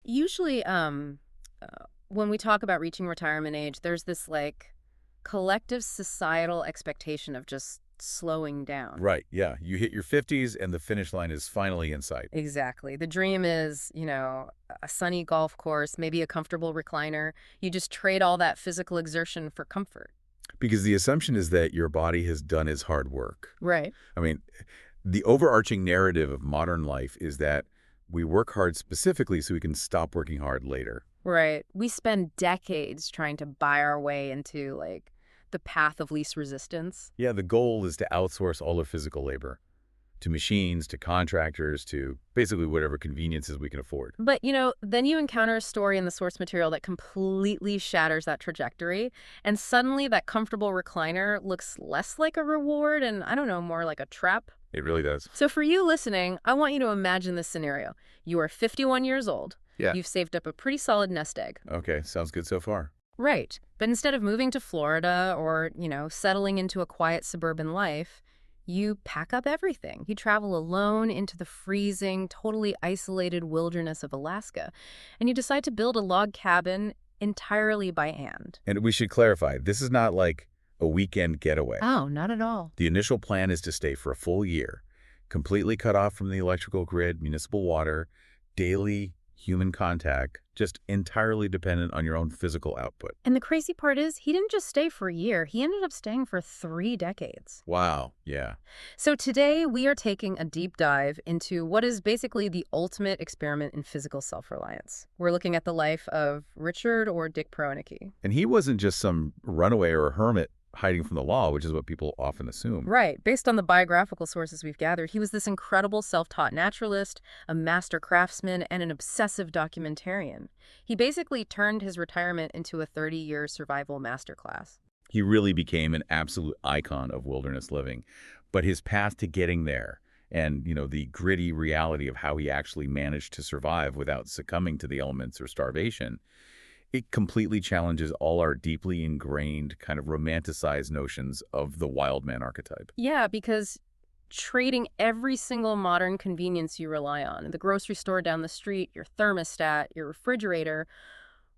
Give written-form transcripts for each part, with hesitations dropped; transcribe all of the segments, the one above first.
Usually, when we talk about reaching retirement age, there's this like collective societal expectation of just slowing down. Right, yeah. You hit your 50s and the finish line is finally in sight. Exactly. The dream is, a sunny golf course, maybe a comfortable recliner. You just trade all that physical exertion for comfort. Because the assumption is that your body has done its hard work. Right. I mean, the overarching narrative of modern life is that we work hard specifically so we can stop working hard later. Right. We spend decades trying to buy our way into, like, the path of least resistance. Yeah, the goal is to outsource all of physical labor to machines, to contractors, to basically whatever conveniences we can afford. But, then you encounter a story in the source material that completely shatters that trajectory, and suddenly that comfortable recliner looks less like a reward and, I don't know, more like a trap. It really does. So for you listening, I want you to imagine this scenario. You are 51 years old. Yeah. You've saved up a pretty solid nest egg. Okay, sounds good so far. Right. But instead of moving to Florida or, settling into a quiet suburban life, you pack up everything. You travel alone into the freezing, totally isolated wilderness of Alaska, and you decide to build a log cabin entirely by hand. And we should clarify, this is not like a weekend getaway. Oh, not at all. The initial plan is to stay for a full year, completely cut off from the electrical grid, municipal water, daily human contact, just entirely dependent on your own physical output. And the crazy part is, he didn't just stay for a year. He ended up staying for 3 decades. Wow, yeah. So today, we are taking a deep dive into what is basically the ultimate experiment in physical self-reliance. We're looking at the life of Richard or Dick Proenneke. And he wasn't just some runaway or a hermit hiding from the law, which is what people often assume. Right. Based on the biographical sources we've gathered, he was this incredible self-taught naturalist, a master craftsman, and an obsessive documentarian. He basically turned his retirement into a 30-year survival masterclass. He really became an absolute icon of wilderness living. But his path to getting there and, the gritty reality of how he actually managed to survive without succumbing to the elements or starvation, it completely challenges all our deeply ingrained, kind of romanticized notions of the wild man archetype. Yeah, because trading every single modern convenience you rely on, the grocery store down the street, your thermostat, your refrigerator,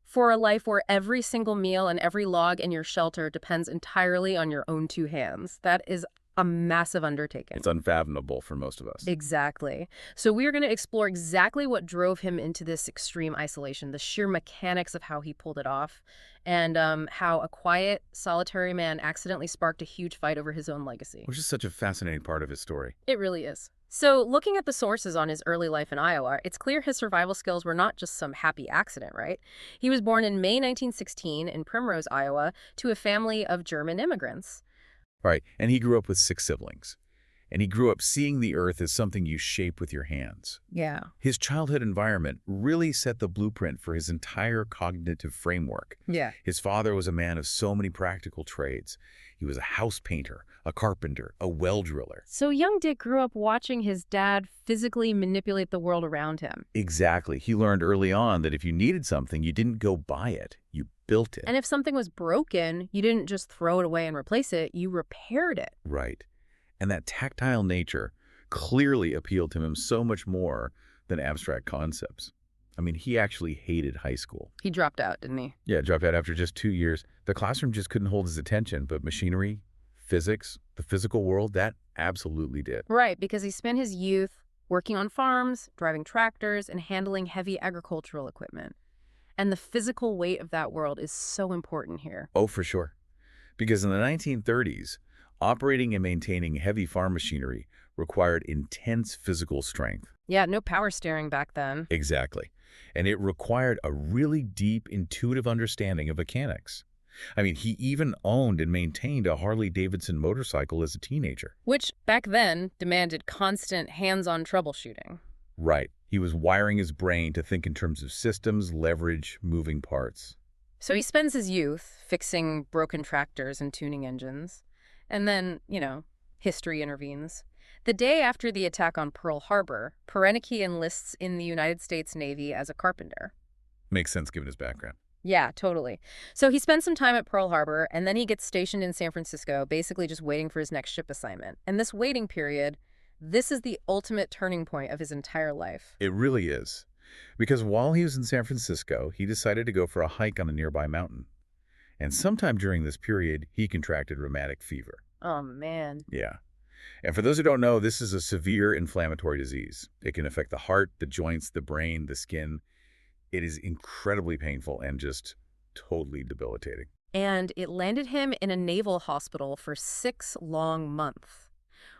for a life where every single meal and every log in your shelter depends entirely on your own 2 hands. That is a massive undertaking. It's unfathomable for most of us. Exactly. So we are going to explore exactly what drove him into this extreme isolation, the sheer mechanics of how he pulled it off, and how a quiet, solitary man accidentally sparked a huge fight over his own legacy. Which is such a fascinating part of his story. It really is. So looking at the sources on his early life in Iowa, it's clear his survival skills were not just some happy accident, right? He was born in May 1916 in Primrose, Iowa, to a family of German immigrants. Right, and he grew up with 6 siblings. And he grew up seeing the earth as something you shape with your hands. Yeah. His childhood environment really set the blueprint for his entire cognitive framework. Yeah. His father was a man of so many practical trades. He was a house painter, a carpenter, a well driller. So young Dick grew up watching his dad physically manipulate the world around him. Exactly. He learned early on that if you needed something, you didn't go buy it. You built it. And if something was broken, you didn't just throw it away and replace it, you repaired it. Right. And that tactile nature clearly appealed to him so much more than abstract concepts. I mean, he actually hated high school. He dropped out, didn't he? Yeah, dropped out after just 2 years. The classroom just couldn't hold his attention, but machinery, physics, the physical world, that absolutely did. Right, because he spent his youth working on farms, driving tractors, and handling heavy agricultural equipment. And the physical weight of that world is so important here. Oh, for sure. Because in the 1930s, operating and maintaining heavy farm machinery required intense physical strength. Yeah, no power steering back then. Exactly. And it required a really deep, intuitive understanding of mechanics. I mean, he even owned and maintained a Harley-Davidson motorcycle as a teenager. Which, back then, demanded constant hands-on troubleshooting. Right. He was wiring his brain to think in terms of systems, leverage, moving parts. So he spends his youth fixing broken tractors and tuning engines. And then, history intervenes. The day after the attack on Pearl Harbor, Proenneke enlists in the United States Navy as a carpenter. Makes sense given his background. Yeah, totally. So he spends some time at Pearl Harbor, and then he gets stationed in San Francisco, basically just waiting for his next ship assignment. And this waiting period, this is the ultimate turning point of his entire life. It really is. Because while he was in San Francisco, he decided to go for a hike on a nearby mountain. And sometime during this period, he contracted rheumatic fever. Oh, man. Yeah. And for those who don't know, this is a severe inflammatory disease. It can affect the heart, the joints, the brain, the skin. It is incredibly painful and just totally debilitating. And it landed him in a naval hospital for 6 long months,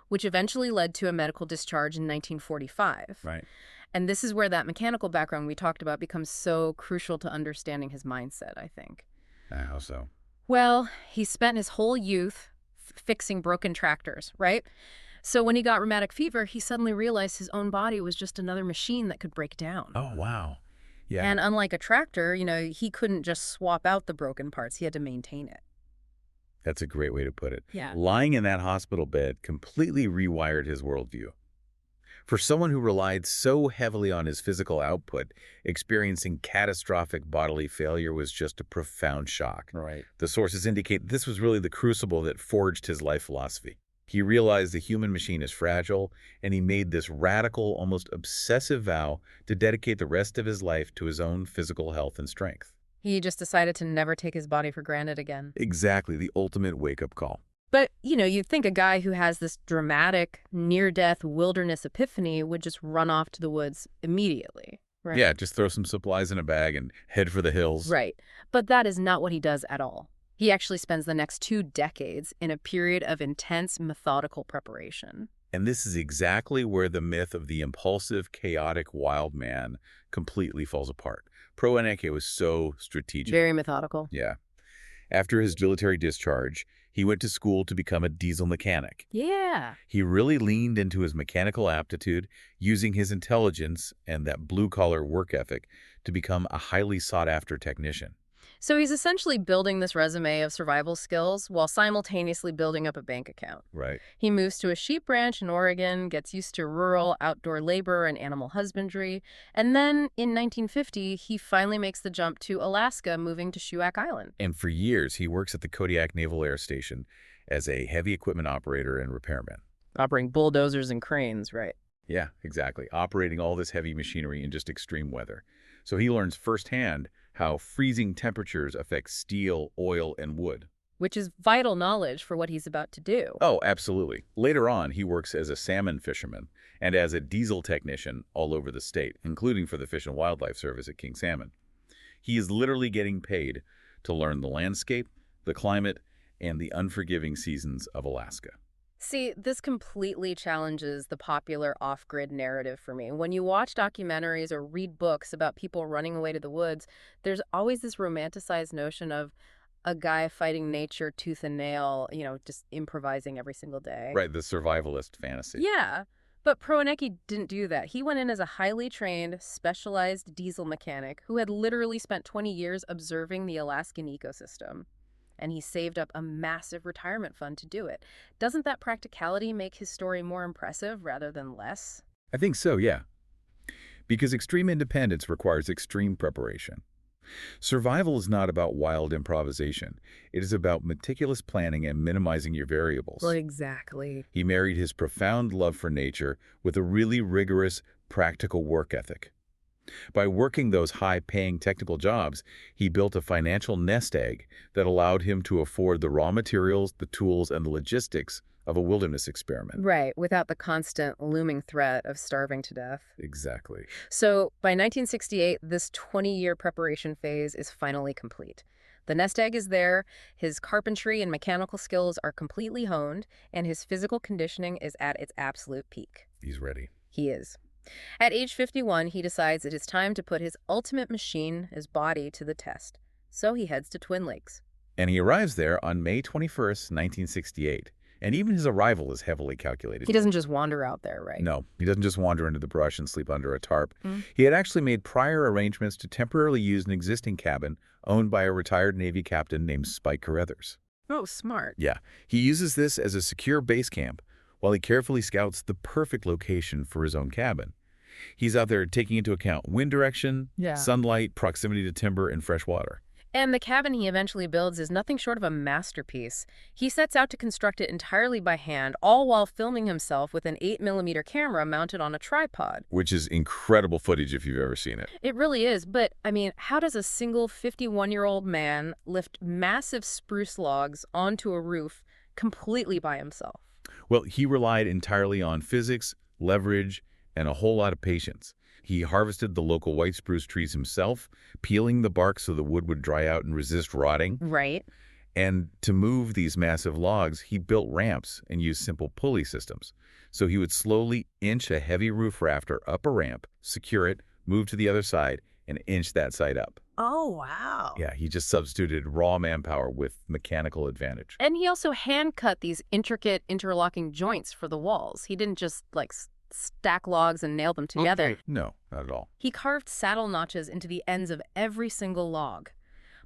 which eventually led to a medical discharge in 1945. Right. And this is where that mechanical background we talked about becomes so crucial to understanding his mindset, I think. How so? Well, he spent his whole youth fixing broken tractors, right? So when he got rheumatic fever, he suddenly realized his own body was just another machine that could break down. Oh, wow. Yeah. And unlike a tractor, he couldn't just swap out the broken parts. He had to maintain it. That's a great way to put it. Yeah. Lying in that hospital bed completely rewired his worldview. For someone who relied so heavily on his physical output, experiencing catastrophic bodily failure was just a profound shock. Right. The sources indicate this was really the crucible that forged his life philosophy. He realized the human machine is fragile, and he made this radical, almost obsessive vow to dedicate the rest of his life to his own physical health and strength. He just decided to never take his body for granted again. Exactly, the ultimate wake-up call. But, you'd think a guy who has this dramatic, near-death wilderness epiphany would just run off to the woods immediately, right? Yeah, just throw some supplies in a bag and head for the hills. Right. But that is not what he does at all. He actually spends the next 2 decades in a period of intense, methodical preparation. And this is exactly where the myth of the impulsive, chaotic wild man completely falls apart. Proenneke was so strategic. Very methodical. Yeah. After his military discharge, he went to school to become a diesel mechanic. Yeah. He really leaned into his mechanical aptitude, using his intelligence and that blue-collar work ethic to become a highly sought-after technician. So he's essentially building this resume of survival skills while simultaneously building up a bank account. Right. He moves to a sheep ranch in Oregon, gets used to rural outdoor labor and animal husbandry, and then in 1950, he finally makes the jump to Alaska, moving to Shuak Island. And for years, he works at the Kodiak Naval Air Station as a heavy equipment operator and repairman. Operating bulldozers and cranes, right? Yeah, exactly. Operating all this heavy machinery in just extreme weather. So he learns firsthand how freezing temperatures affect steel, oil, and wood. Which is vital knowledge for what he's about to do. Oh, absolutely. Later on, he works as a salmon fisherman and as a diesel technician all over the state, including for the Fish and Wildlife Service at King Salmon. He is literally getting paid to learn the landscape, the climate, and the unforgiving seasons of Alaska. See, this completely challenges the popular off-grid narrative for me. When you watch documentaries or read books about people running away to the woods, there's always this romanticized notion of a guy fighting nature tooth and nail, just improvising every single day. Right, the survivalist fantasy. Yeah, but Proenneke didn't do that. He went in as a highly trained, specialized diesel mechanic who had literally spent 20 years observing the Alaskan ecosystem. And he saved up a massive retirement fund to do it. Doesn't that practicality make his story more impressive rather than less? I think so, yeah. Because extreme independence requires extreme preparation. Survival is not about wild improvisation. It is about meticulous planning and minimizing your variables. Well, exactly. He married his profound love for nature with a really rigorous, practical work ethic. By working those high-paying technical jobs, he built a financial nest egg that allowed him to afford the raw materials, the tools, and the logistics of a wilderness experiment. Right, without the constant looming threat of starving to death. Exactly. So by 1968, this 20-year preparation phase is finally complete. The nest egg is there, his carpentry and mechanical skills are completely honed, and his physical conditioning is at its absolute peak. He's ready. He is. At age 51, he decides it is time to put his ultimate machine, his body, to the test. So he heads to Twin Lakes. And he arrives there on May 21st, 1968. And even his arrival is heavily calculated. He doesn't just wander out there, right? No, he doesn't just wander into the brush and sleep under a tarp. He had actually made prior arrangements to temporarily use an existing cabin owned by a retired Navy captain named Spike Carruthers. Oh, smart. Yeah, he uses this as a secure base camp while he carefully scouts the perfect location for his own cabin. He's out there taking into account wind direction, sunlight, proximity to timber, and fresh water. And the cabin he eventually builds is nothing short of a masterpiece. He sets out to construct it entirely by hand, all while filming himself with an 8mm camera mounted on a tripod. Which is incredible footage if you've ever seen it. It really is, but, I mean, how does a single 51-year-old man lift massive spruce logs onto a roof completely by himself? Well, he relied entirely on physics, leverage, and a whole lot of patience. He harvested the local white spruce trees himself, peeling the bark so the wood would dry out and resist rotting. Right. And to move these massive logs, he built ramps and used simple pulley systems. So he would slowly inch a heavy roof rafter up a ramp, secure it, move to the other side, and inch that side up. Oh, wow. Yeah, he just substituted raw manpower with mechanical advantage. And he also hand-cut these intricate interlocking joints for the walls. He didn't just, like, stack logs and nail them together. Okay. No, not at all. He carved saddle notches into the ends of every single log.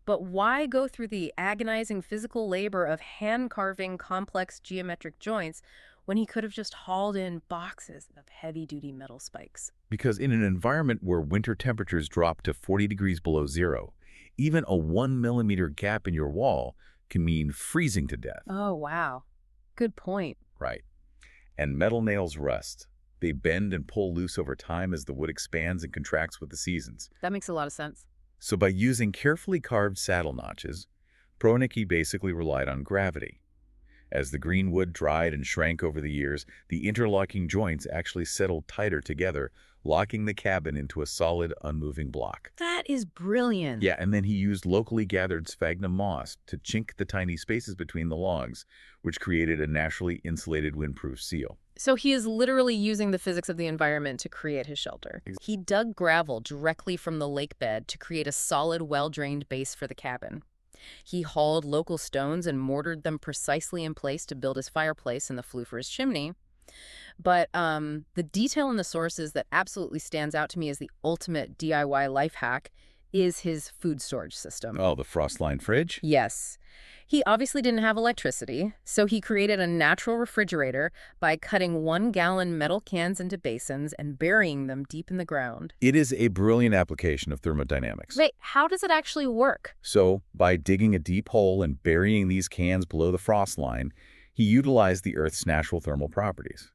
But why go through the agonizing physical labor of hand-carving complex geometric joints when he could have just hauled in boxes of heavy-duty metal spikes? Because in an environment where winter temperatures drop to 40 degrees below zero, even a 1 millimeter gap in your wall can mean freezing to death. Oh, wow. Good point. Right. And metal nails rust. They bend and pull loose over time as the wood expands and contracts with the seasons. That makes a lot of sense. So by using carefully carved saddle notches, Proenneke basically relied on gravity. As the green wood dried and shrank over the years, the interlocking joints actually settled tighter together, locking the cabin into a solid, unmoving block. That is brilliant. Yeah, and then he used locally gathered sphagnum moss to chink the tiny spaces between the logs, which created a naturally insulated windproof seal. So he is literally using the physics of the environment to create his shelter. He dug gravel directly from the lake bed to create a solid, well-drained base for the cabin. He hauled local stones and mortared them precisely in place to build his fireplace and the flue for his chimney. But the detail in the sources that absolutely stands out to me as the ultimate DIY life hack is his food storage system. Oh, the frost-lined fridge? Yes. He obviously didn't have electricity, so he created a natural refrigerator by cutting 1-gallon metal cans into basins and burying them deep in the ground. It is a brilliant application of thermodynamics. Wait, how does it actually work? So, by digging a deep hole and burying these cans below the frost line, he utilized the Earth's natural thermal properties.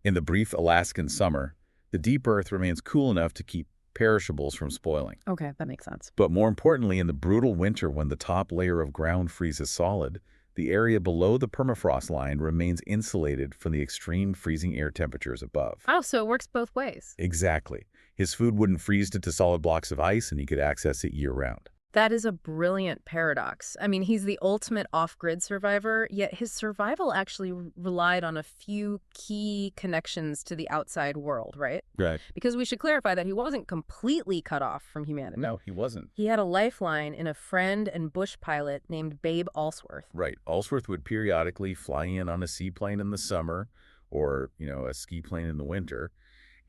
In the brief Alaskan summer, the deep Earth remains cool enough to keep perishables from spoiling. Okay, that makes sense. But more importantly, in the brutal winter when the top layer of ground freezes solid, the area below the permafrost line remains insulated from the extreme freezing air temperatures above. Oh, so it works both ways. Exactly. His food wouldn't freeze into solid blocks of ice, and he could access it year-round. That is a brilliant paradox. I mean, he's the ultimate off-grid survivor, yet his survival actually relied on a few key connections to the outside world, right? Right. Because we should clarify that he wasn't completely cut off from humanity. No, he wasn't. He had a lifeline in a friend and bush pilot named Babe Alsworth. Right. Alsworth would periodically fly in on a seaplane in the summer or, a ski plane in the winter,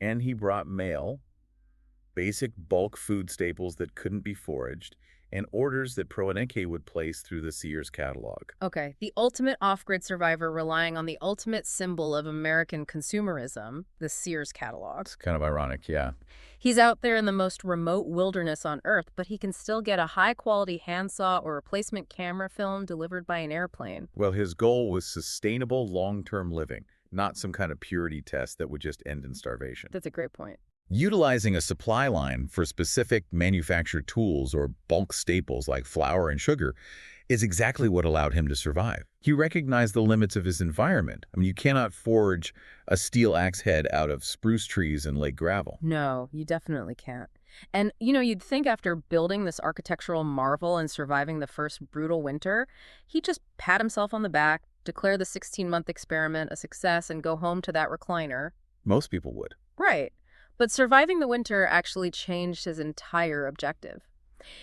and he brought mail, basic bulk food staples that couldn't be foraged, and orders that Proenneke would place through the Sears catalog. Okay, the ultimate off-grid survivor relying on the ultimate symbol of American consumerism, the Sears catalog. It's kind of ironic, yeah. He's out there in the most remote wilderness on Earth, but he can still get a high-quality handsaw or replacement camera film delivered by an airplane. Well, his goal was sustainable long-term living, not some kind of purity test that would just end in starvation. That's a great point. Utilizing a supply line for specific manufactured tools or bulk staples like flour and sugar is exactly what allowed him to survive. He recognized the limits of his environment. I mean, you cannot forge a steel axe head out of spruce trees and lake gravel. No, you definitely can't. And, you'd think after building this architectural marvel and surviving the first brutal winter, he'd just pat himself on the back, declare the 16-month experiment a success, and go home to that recliner. Most people would. Right. But surviving the winter actually changed his entire objective.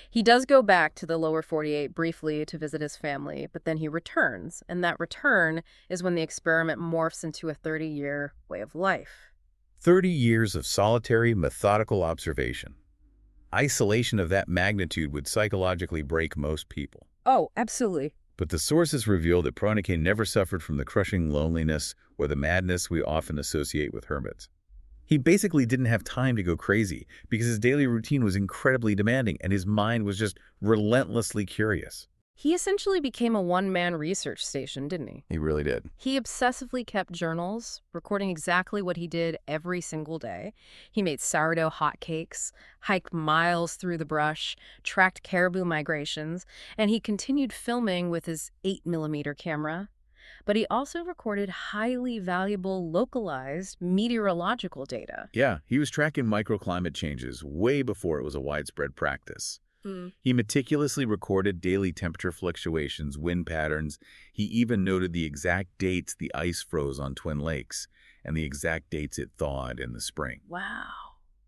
He does go back to the lower 48 briefly to visit his family, but then he returns, and that return is when the experiment morphs into a 30-year way of life. 30 years of solitary, methodical observation. Isolation of that magnitude would psychologically break most people. Oh, absolutely. But the sources reveal that Proenneke never suffered from the crushing loneliness or the madness we often associate with hermits. He basically didn't have time to go crazy because his daily routine was incredibly demanding and his mind was just relentlessly curious. He essentially became a one-man research station, didn't he? He really did. He obsessively kept journals, recording exactly what he did every single day. He made sourdough hotcakes, hiked miles through the brush, tracked caribou migrations, and he continued filming with his 8mm camera. But he also recorded highly valuable localized meteorological data. Yeah, he was tracking microclimate changes way before it was a widespread practice. He meticulously recorded daily temperature fluctuations, wind patterns. He even noted the exact dates the ice froze on Twin Lakes and the exact dates it thawed in the spring. Wow.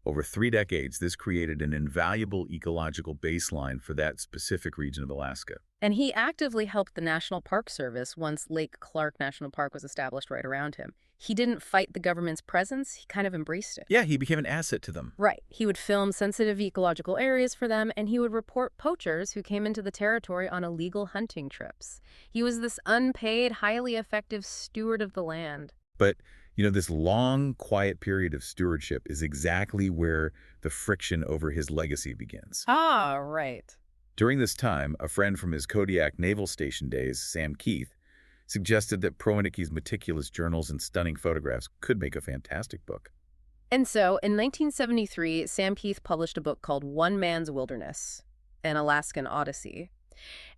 Over 3 decades, this created an invaluable ecological baseline for that specific region of Alaska. And he actively helped the National Park Service once Lake Clark National Park was established right around him. He didn't fight the government's presence, he kind of embraced it. Yeah, he became an asset to them. Right. He would film sensitive ecological areas for them, and he would report poachers who came into the territory on illegal hunting trips. He was this unpaid, highly effective steward of the land. But, this long, quiet period of stewardship is exactly where the friction over his legacy begins. Ah, right. During this time, a friend from his Kodiak Naval Station days, Sam Keith, suggested that Proenneke's meticulous journals and stunning photographs could make a fantastic book. And so, in 1973, Sam Keith published a book called One Man's Wilderness, an Alaskan Odyssey.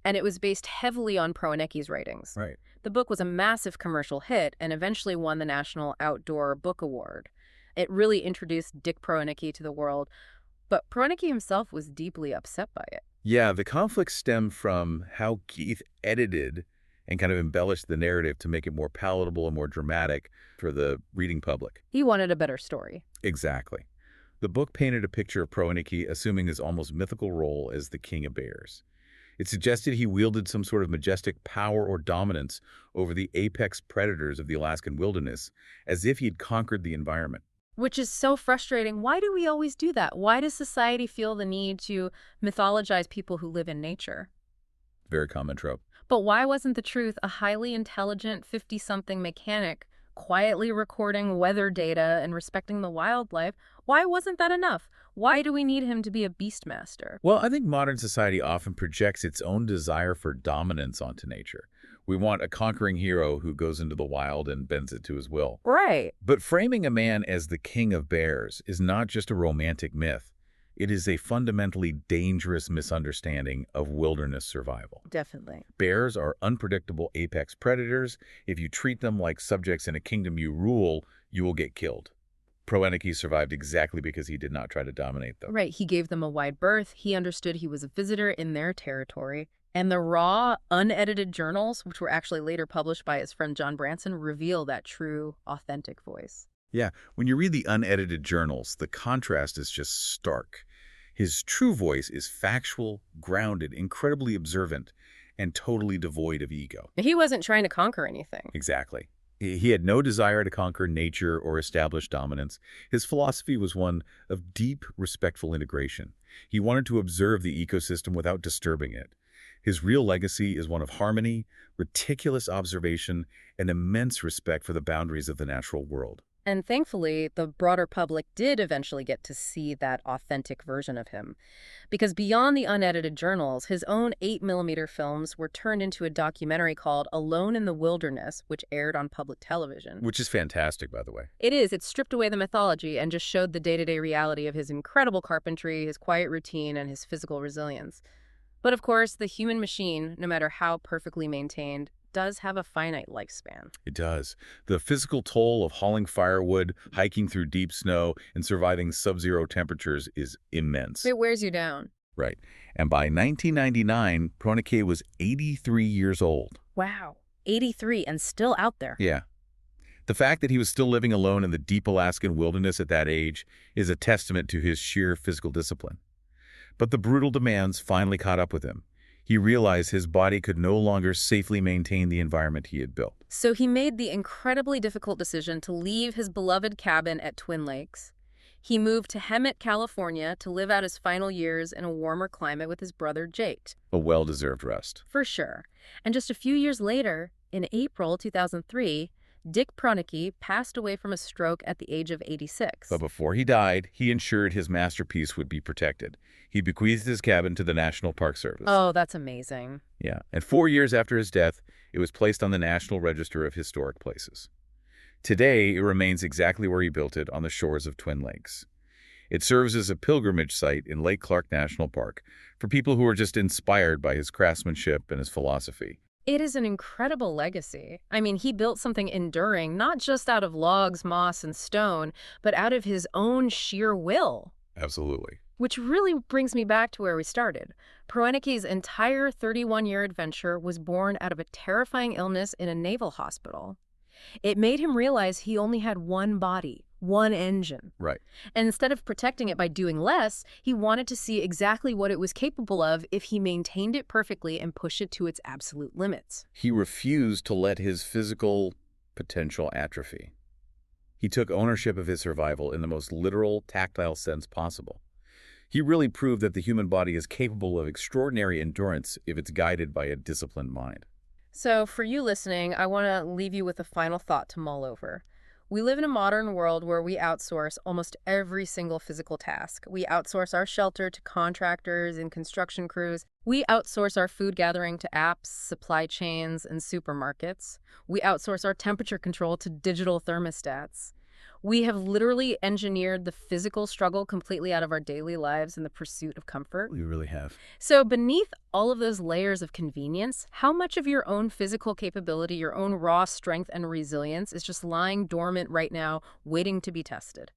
And it was based heavily on Proenneke's writings. Right. The book was a massive commercial hit and eventually won the National Outdoor Book Award. It really introduced Dick Proenneke to the world, but Proenneke himself was deeply upset by it. Yeah, the conflict stemmed from how Keith edited and kind of embellished the narrative to make it more palatable and more dramatic for the reading public. He wanted a better story. Exactly. The book painted a picture of Proenneke assuming his almost mythical role as the king of bears. It suggested he wielded some sort of majestic power or dominance over the apex predators of the Alaskan wilderness, as if he'd conquered the environment. Which is so frustrating. Why do we always do that? Why does society feel the need to mythologize people who live in nature? Very common trope. But why wasn't the truth a highly intelligent 50-something mechanic quietly recording weather data and respecting the wildlife? Why wasn't that enough? Why do we need him to be a beastmaster? Well, I think modern society often projects its own desire for dominance onto nature. We want a conquering hero who goes into the wild and bends it to his will. Right. But framing a man as the king of bears is not just a romantic myth. It is a fundamentally dangerous misunderstanding of wilderness survival. Definitely. Bears are unpredictable apex predators. If you treat them like subjects in a kingdom you rule, you will get killed. Proenneke survived exactly because he did not try to dominate them. Right. He gave them a wide berth. He understood he was a visitor in their territory. And the raw, unedited journals, which were actually later published by his friend John Branson, reveal that true, authentic voice. Yeah, when you read the unedited journals, the contrast is just stark. His true voice is factual, grounded, incredibly observant, and totally devoid of ego. He wasn't trying to conquer anything. Exactly. He had no desire to conquer nature or establish dominance. His philosophy was one of deep, respectful integration. He wanted to observe the ecosystem without disturbing it. His real legacy is one of harmony, meticulous observation, and immense respect for the boundaries of the natural world. And thankfully, the broader public did eventually get to see that authentic version of him. Because beyond the unedited journals, his own 8mm films were turned into a documentary called Alone in the Wilderness, which aired on public television. Which is fantastic, by the way. It is. It stripped away the mythology and just showed the day-to-day reality of his incredible carpentry, his quiet routine, and his physical resilience. But of course, the human machine, no matter how perfectly maintained, does have a finite lifespan. It does. The physical toll of hauling firewood, hiking through deep snow, and surviving sub-zero temperatures is immense. It wears you down. Right. And by 1999, Proenneke was 83 years old. Wow. 83 and still out there. Yeah. The fact that he was still living alone in the deep Alaskan wilderness at that age is a testament to his sheer physical discipline. But the brutal demands finally caught up with him. He realized his body could no longer safely maintain the environment he had built. So he made the incredibly difficult decision to leave his beloved cabin at Twin Lakes. He moved to Hemet, California to live out his final years in a warmer climate with his brother Jake. A well-deserved rest. For sure. And just a few years later, in April 2003, Dick Proenneke passed away from a stroke at the age of 86. But before he died, he ensured his masterpiece would be protected. He bequeathed his cabin to the National Park Service. Oh, that's amazing. Yeah, and 4 years after his death, it was placed on the National Register of Historic Places. Today, it remains exactly where he built it, on the shores of Twin Lakes. It serves as a pilgrimage site in Lake Clark National Park for people who are just inspired by his craftsmanship and his philosophy. It is an incredible legacy. I mean, he built something enduring, not just out of logs, moss, and stone, but out of his own sheer will. Absolutely. Which really brings me back to where we started. Proenneke's entire 31-year adventure was born out of a terrifying illness in a naval hospital. It made him realize he only had one body, one engine. Right. And instead of protecting it by doing less, he wanted to see exactly what it was capable of if he maintained it perfectly and pushed it to its absolute limits. He refused to let his physical potential atrophy. He took ownership of his survival in the most literal, tactile sense possible. He really proved that the human body is capable of extraordinary endurance if it's guided by a disciplined mind. So for you listening, I want to leave you with a final thought to mull over. We live in a modern world where we outsource almost every single physical task. We outsource our shelter to contractors and construction crews. We outsource our food gathering to apps, supply chains, and supermarkets. We outsource our temperature control to digital thermostats. We have literally engineered the physical struggle completely out of our daily lives in the pursuit of comfort. We really have. So beneath all of those layers of convenience, how much of your own physical capability, your own raw strength and resilience is just lying dormant right now, waiting to be tested?